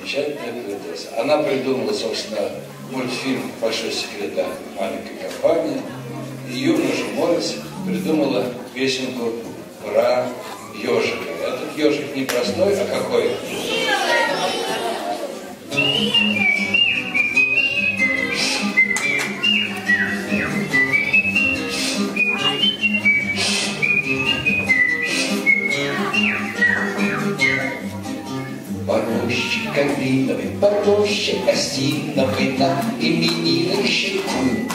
замечательная поэтесса. Она придумала, собственно, мультфильм «Большой секретарь. Маленькая компания». И Юна же Морец придумала песенку про ежика. Этот ежик не простой, а какой? Порощи калиновой, порощи осиновой, на именинах щеку.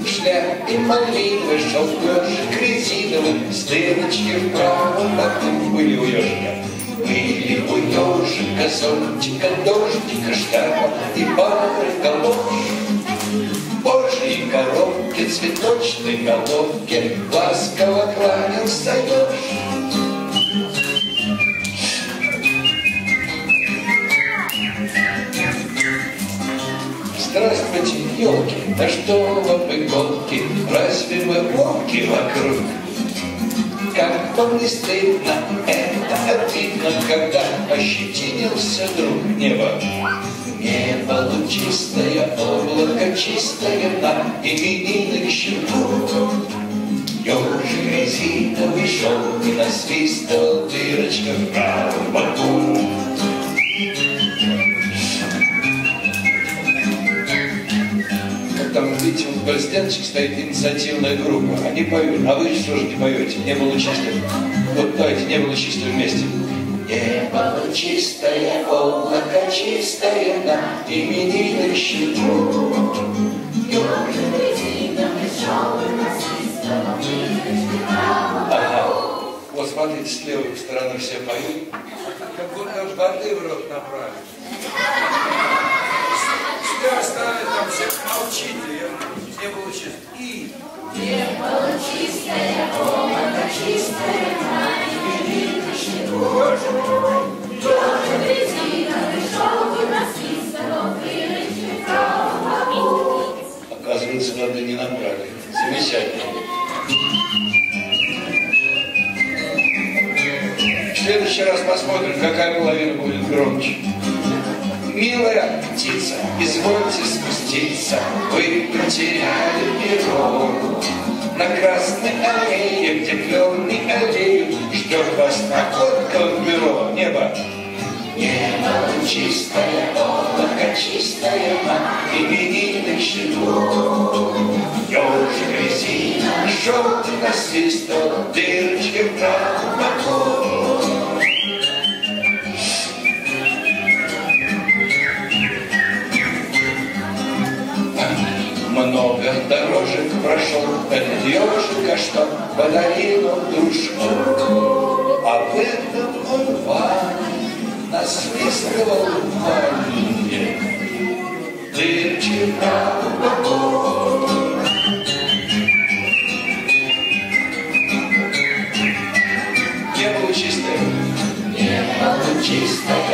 В шляпе малиновой шел ежик резиновый, с дырочки в правом боку. Были у ежика. Были у ежика зонтика, дождика, шляпа и пары голов. Божьи коробки, цветочной головке ласково кланялся еж. Здравствуйте, елки, да что вам иголки, разве мы волки вокруг? Как вам не стыдно, это обидно, когда ощетинился друг неба. Небо лучистое, облако чистое, на именинных щеку. Ежик резиновый шел и насвистывал, дырочка в правом боку. Там, видите, в Гольстенчик стоит инициативная группа. Они поют. А вы что же не поете? Не было чисто. Вот давайте, не было чисто вместе. Небо чистое, облако чистое, на именинных щеку. Ага. Вот смотрите, с левой стороны все поют. Как будто воды в рот направили. Оставить там всех, молчите, не было чисто. И небо чистое, облако чистое, на именинных щеку. Ежик резиновый шел и насвистывал, дырочки в правом боку. оказывается, воды не набрали. Замечательно. В следующий раз посмотрим, какая половина будет громче. Милая птица, извольте спуститься, вы потеряли перо. На красной аллее, где кленный аллею, ждет вас находка в бюро. Небо. Небо чистое, облако чистое, на именинных щеку. Ежик резина, желтый насвистывал, дырочки в правом боку. Много дорожек прошел этот ежик, а что подарил он дружку. Об этом он Ване насвистывал Ване, дырочки в правом боку. Небо чистое, небо чистое,